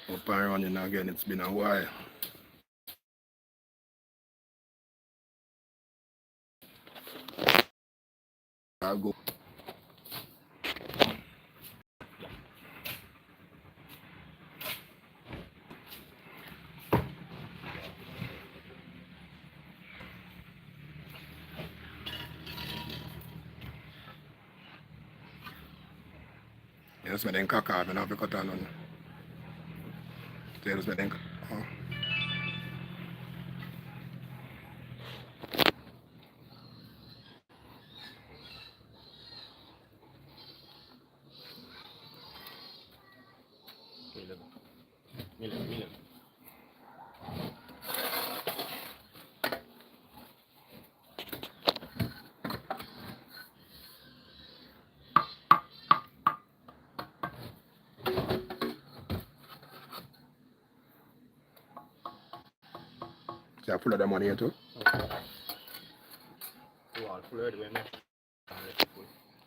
Up and running again, it's been a while. I'll go. Yes, I didn't cock out and have to cut on. Yes, I didn't. Oh. Million. So I pull out the money here too?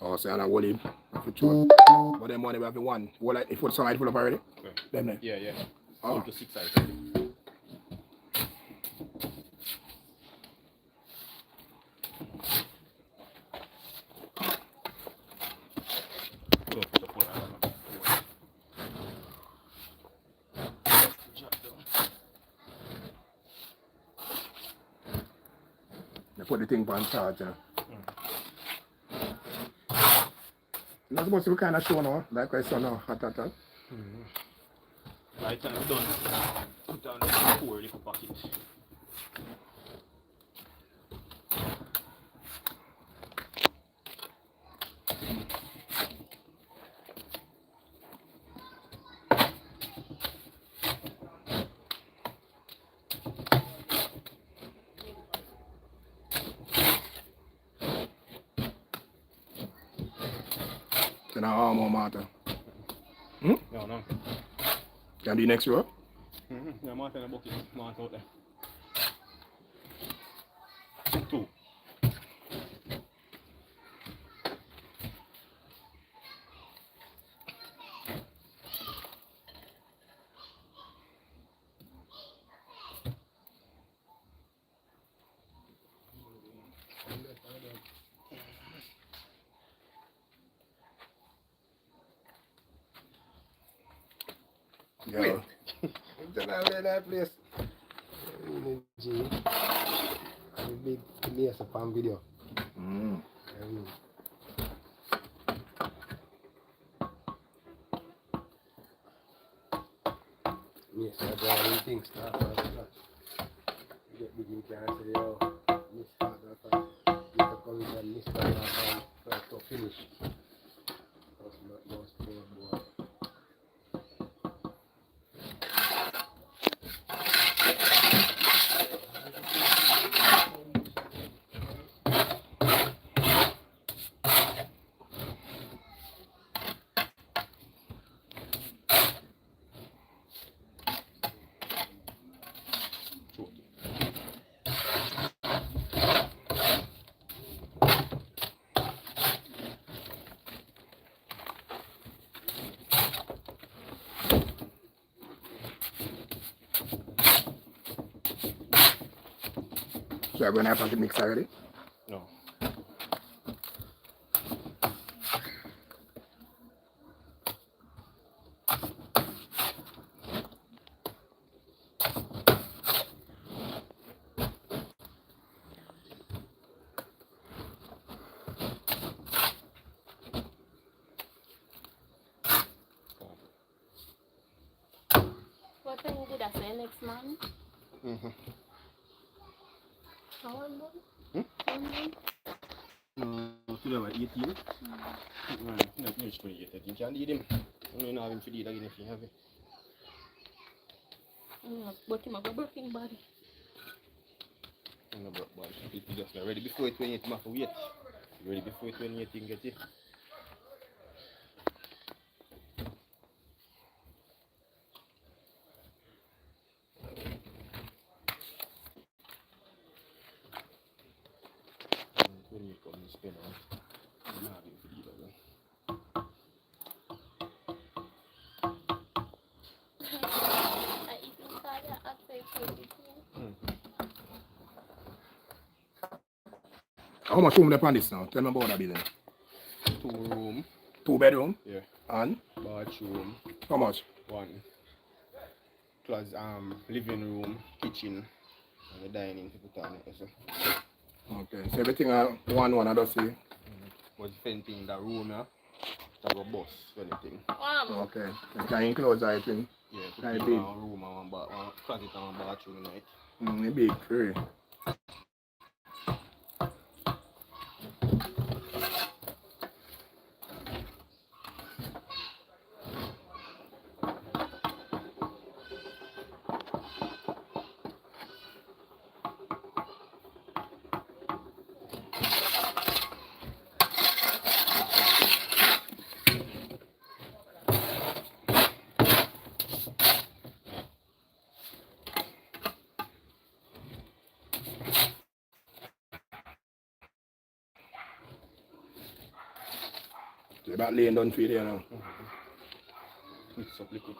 Oh, so I'm not worried. But the money we have to one. Well, if it's somebody full up already? Okay. Then. Yeah. Oh. Up to 6 items. They put the thing on charge, you know. Not supposed to be kind of show now, like I saw now, hot. Right, and I'm done. Put on the 4 little pocket. Then I more matter. No. Can do next row? Yeah, matter in a bucket. Matter out there. 2. Yeah. That place. Big place upon video. Yes, I got anything start from scratch. You get big, you can say, yo, this start that you can come in and this start that start to finish. That's not most poor boy. So I'm going to have to mix already? No. What time did I say next month? How old? Today was 18. Not news 28. You can't eat him. You don't have him to eat again if you have it. But him have a broken body. No broke body. It's just not ready before 28. You have to wait. Ready before 28 you can get it. When you come to spend on, you don't have him to eat again. How much room they on this now? Tell me about that building. 2 room. 2 bedroom? Yeah. And? Bathroom. How much? 1. Plus living room, kitchen, and the dining to put on it. So. Okay, so everything one I don't see. Was painting the room, yeah? That go bus, anything. Okay, you can enclose everything. Yeah, put Can in it be? one room and one closet and one bathroom in it. It big, free. So about laying down for you there now. Mix up liquid.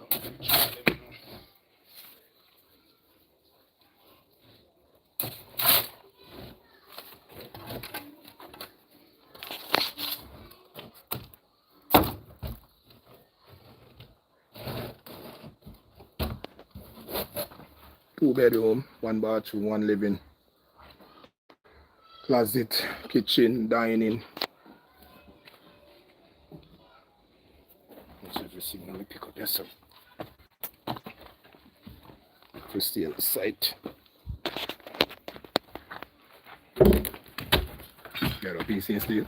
2 bedroom, 1 bathroom, 1 living. Closet, kitchen, dining. Let's see if we signal pick up this up. If we stay on the site. Get a PC still.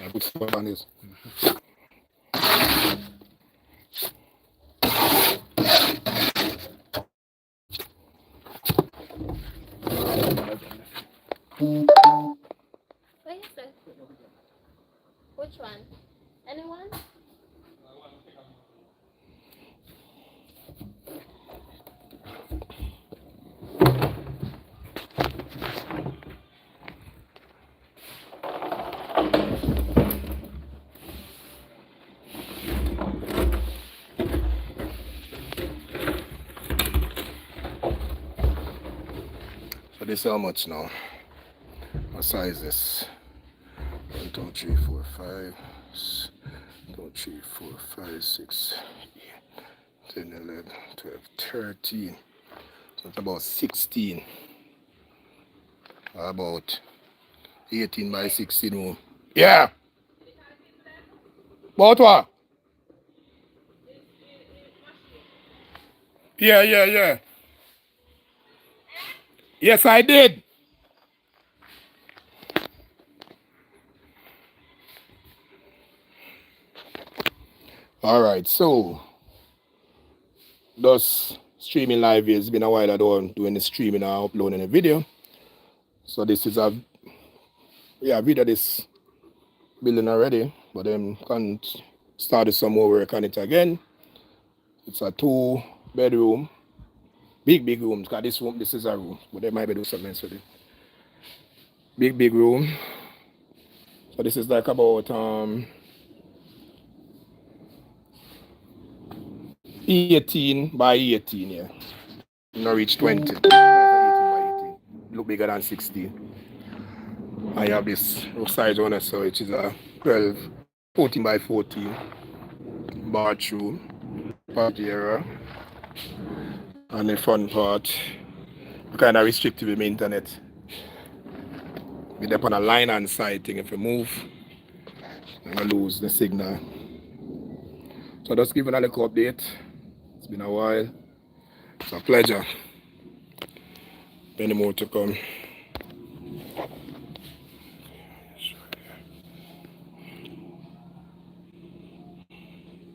I put stuff on this. What is it? Which one? Anyone? So this is how much now? What size is this? 1, 2, 3, 4, 5, 2, 3, 4, 5, 6, 10, 11, 12, 13. So it's about 16. About 18 by 16 room. Yeah! About what? Yeah. Yes, I did. All right, so thus streaming live is been a while I don't doing the streaming and uploading a video. So this is a video this building already, but then can't start some more work on it again. It's a 2 bedroom, big room. Cause this is a room, but they might be doing something else with it. Big room. So this is like about 18 by 18, yeah. Not reach 20. 18 by 18. Look bigger than 16. I have this size on it, so it is a 14 by 14 bathroom, party area, and the front part. Kind of restrictive with my internet. With up on a line and side thing, if you move, I'm gonna lose the signal. So just giving a little update. It's been a while. It's a pleasure. Many more to come.